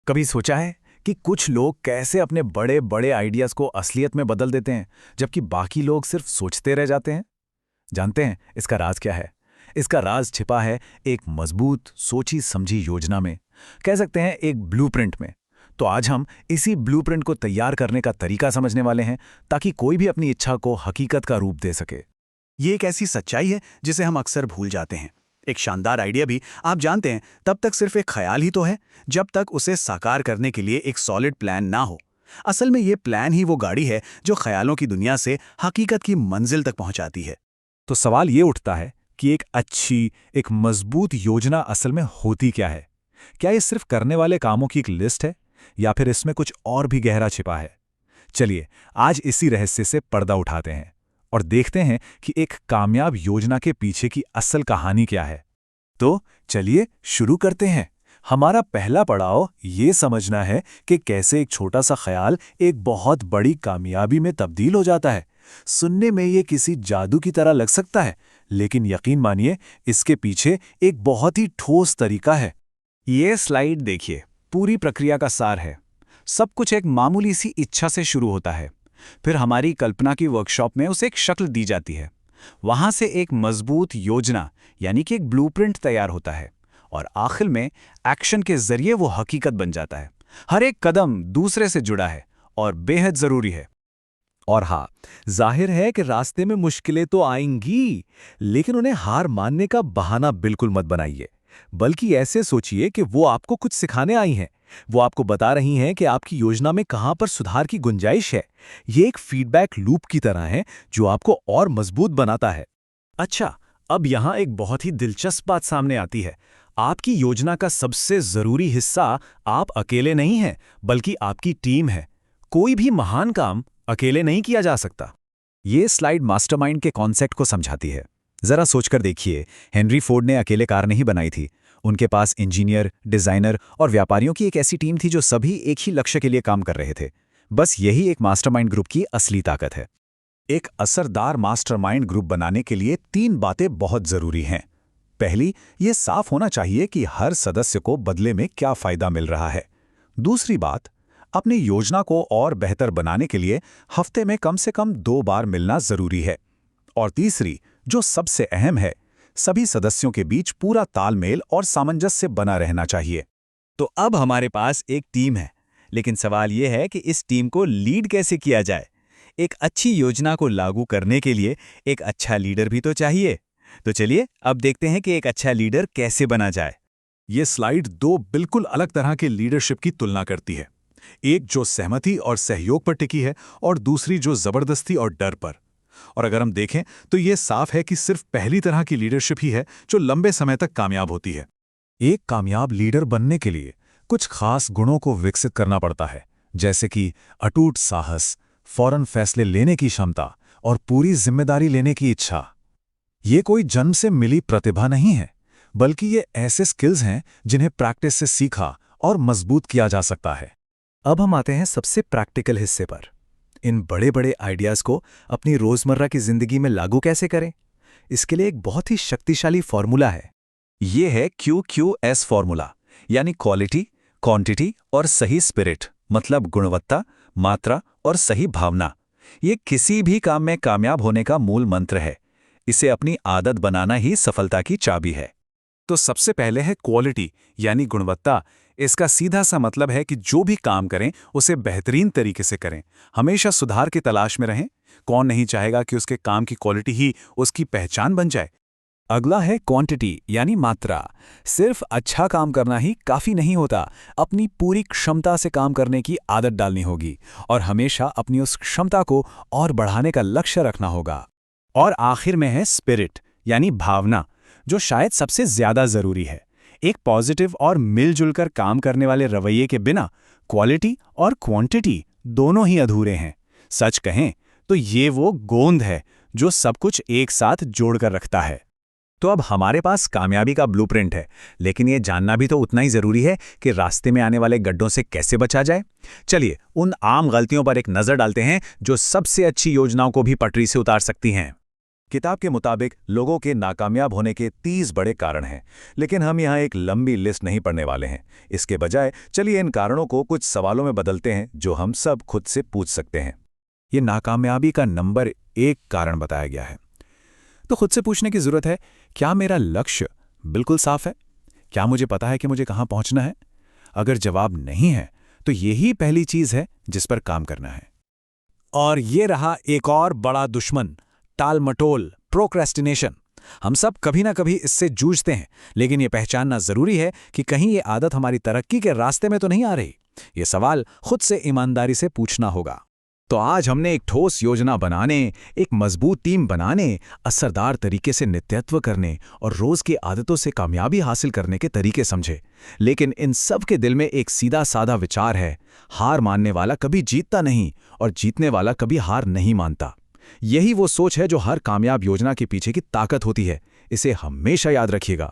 कभी सोचा है कि कुछ लोग कैसे अपने बड़े बड़े आइडियाज को असलियत में बदल देते हैं, जबकि बाकी लोग सिर्फ सोचते रह जाते हैं? जानते हैं इसका राज क्या है? इसका राज छिपा है एक मजबूत, सोची समझी योजना में। कह सकते हैं एक ब्लूप्रिंट में। तो आज हम इसी ब्लूप्रिंट को तैयार करने का तरीका समझने वाले हैं, ताकि कोई भी अपनी इच्छा को हकीकत का रूप दे सके। ये एक ऐसी सच्चाई है जिसे हम अक्सर भूल जाते हैं। एक शानदार आइडिया भी, आप जानते हैं, तब तक सिर्फ एक ख्याल ही तो है जब तक उसे साकार करने के लिए एक सॉलिड प्लान ना हो। असल में ये प्लान ही वो गाड़ी है जो ख्यालों की दुनिया से हकीकत की मंजिल तक पहुंचाती है। तो सवाल ये उठता है कि एक अच्छी, एक मजबूत योजना असल में होती क्या है? क्या ये सिर्फ करने वाले कामों की एक लिस्ट है, या फिर इसमें कुछ और भी गहरा छिपा है? चलिए आज इसी रहस्य से पर्दा उठाते हैं और देखते हैं कि एक कामयाब योजना के पीछे की असल कहानी क्या है। तो चलिए शुरू करते हैं। हमारा पहला पड़ाव ये समझना है कि कैसे एक छोटा सा ख्याल एक बहुत बड़ी कामयाबी में तब्दील हो जाता है। सुनने में ये किसी जादू की तरह लग सकता है, लेकिन यकीन मानिए इसके पीछे एक बहुत ही ठोस तरीका है। ये स्लाइड देखिए, पूरी प्रक्रिया का सार है। सब कुछ एक मामूली सी इच्छा से शुरू होता है, फिर हमारी कल्पना की वर्कशॉप में उसे एक शक्ल दी जाती है। वहां से एक मजबूत योजना यानी कि एक ब्लूप्रिंट तैयार होता है, और आखिर में एक्शन के जरिए वो हकीकत बन जाता है। हर एक कदम दूसरे से जुड़ा है और बेहद जरूरी है। और हाँ, जाहिर है कि रास्ते में मुश्किलें तो आएंगी, लेकिन उन्हें हार मानने का बहाना बिल्कुल मत बनाइए। बल्कि ऐसे सोचिए कि वो आपको कुछ सिखाने आई हैं। वो आपको बता रही हैं कि आपकी योजना में कहां पर सुधार की गुंजाइश है। ये एक फीडबैक लूप की तरह है जो आपको और मजबूत बनाता है। अच्छा, अब यहां एक बहुत ही दिलचस्प बात सामने आती है। आपकी योजना का सबसे जरूरी हिस्सा आप अकेले नहीं हैं, बल्कि आपकी टीम है। कोई भी महान काम अकेले नहीं किया जा सकता। ये स्लाइड मास्टरमाइंड के कॉन्सेप्ट को समझाती है। जरा सोचकर देखिए, हेनरी फोर्ड ने अकेले कार नहीं बनाई थी। उनके पास इंजीनियर, डिजाइनर और व्यापारियों की एक ऐसी टीम थी जो सभी एक ही लक्ष्य के लिए काम कर रहे थे। बस यही एक मास्टरमाइंड ग्रुप की असली ताकत है। एक असरदार मास्टरमाइंड ग्रुप बनाने के लिए 3 बातें बहुत जरूरी हैं। पहली, ये साफ होना चाहिए कि हर सदस्य को बदले में क्या फायदा मिल रहा है। दूसरी बात, अपनी योजना को और बेहतर बनाने के लिए हफ्ते में कम से कम 2 बार मिलना जरूरी है। और तीसरी, जो सबसे अहम है, सभी सदस्यों के बीच पूरा तालमेल और सामंजस्य बना रहना चाहिए। तो अब हमारे पास एक टीम है, लेकिन सवाल यह है कि इस टीम को लीड कैसे किया जाए। एक अच्छी योजना को लागू करने के लिए एक अच्छा लीडर भी तो चाहिए। तो चलिए अब देखते हैं कि एक अच्छा लीडर कैसे बना जाए। ये स्लाइड 2 बिल्कुल अलग तरह के लीडरशिप की तुलना करती है। एक जो सहमति और सहयोग पर टिकी है, और दूसरी जो जबरदस्ती और डर पर। और अगर हम देखें तो ये साफ है कि सिर्फ पहली तरह की लीडरशिप ही है जो लंबे समय तक कामयाब होती है। एक कामयाब लीडर बनने के लिए कुछ खास गुणों को विकसित करना पड़ता है, जैसे कि अटूट साहस, फौरन फैसले लेने की क्षमता और पूरी जिम्मेदारी लेने की इच्छा। ये कोई जन्म से मिली प्रतिभा नहीं है, बल्कि ये ऐसे स्किल्स हैं जिन्हें प्रैक्टिस से सीखा और मजबूत किया जा सकता है। अब हम आते हैं सबसे प्रैक्टिकल हिस्से पर। इन बड़े बड़े आइडियाज को अपनी रोजमर्रा की जिंदगी में लागू कैसे करें? इसके लिए एक बहुत ही शक्तिशाली फॉर्मूला है। ये है QQS फॉर्मूला, यानी क्वालिटी, क्वांटिटी और सही स्पिरिट, मतलब गुणवत्ता, मात्रा और सही भावना। ये किसी भी काम में कामयाब होने का मूल मंत्र है। इसे अपनी आदत बनाना ही सफलता की चाबी है। तो सबसे पहले है क्वालिटी, यानी गुणवत्ता। इसका सीधा सा मतलब है कि जो भी काम करें उसे बेहतरीन तरीके से करें। हमेशा सुधार की तलाश में रहें। कौन नहीं चाहेगा कि उसके काम की क्वालिटी ही उसकी पहचान बन जाए। अगला है क्वांटिटी, यानी मात्रा। सिर्फ अच्छा काम करना ही काफी नहीं होता। अपनी पूरी क्षमता से काम करने की आदत डालनी होगी, और हमेशा अपनी उस क्षमता को और बढ़ाने का लक्ष्य रखना होगा। और आखिर में है स्पिरिट, यानी भावना, जो शायद सबसे ज्यादा जरूरी है। एक पॉजिटिव और मिलजुल कर काम करने वाले रवैये के बिना क्वालिटी और क्वांटिटी दोनों ही अधूरे हैं। सच कहें तो ये वो गोंद है जो सब कुछ एक साथ जोड़कर रखता है। तो अब हमारे पास कामयाबी का ब्लूप्रिंट है, लेकिन ये जानना भी तो उतना ही जरूरी है कि रास्ते में आने वाले गड्ढों से कैसे बचा जाए। चलिए उन आम गलतियों पर एक नजर डालते हैं जो सबसे अच्छी योजनाओं को भी पटरी से उतार सकती हैं। किताब के मुताबिक लोगों के नाकामयाब होने के 30 बड़े कारण हैं, लेकिन हम यहाँ एक लंबी लिस्ट नहीं पढ़ने वाले हैं। इसके बजाय चलिए इन कारणों को कुछ सवालों में बदलते हैं जो हम सब खुद से पूछ सकते हैं। ये नाकामयाबी का नंबर 1 कारण बताया गया है। तो खुद से पूछने की जरूरत है, क्या मेरा लक्ष्य बिल्कुल साफ है? क्या मुझे पता है कि मुझे कहाँ पहुंचना है? अगर जवाब नहीं है तो यही पहली चीज है जिस पर काम करना है। और ये रहा एक और बड़ा दुश्मन, टाल-मटोल, प्रोक्रेस्टिनेशन। हम सब कभी ना कभी इससे जूझते हैं, लेकिन ये पहचानना जरूरी है कि कहीं ये आदत हमारी तरक्की के रास्ते में तो नहीं आ रही। ये सवाल खुद से ईमानदारी से पूछना होगा। तो आज हमने एक ठोस योजना बनाने, एक मजबूत टीम बनाने, असरदार तरीके से नेतृत्व करने और रोज की आदतों से कामयाबी हासिल करने के तरीके समझे। लेकिन इन सब के दिल में एक सीधा साधा विचार है, हार मानने वाला कभी जीतता नहीं और जीतने वाला कभी हार नहीं मानता। यही वो सोच है जो हर कामयाब योजना के पीछे की ताकत होती है। इसे हमेशा याद रखिएगा।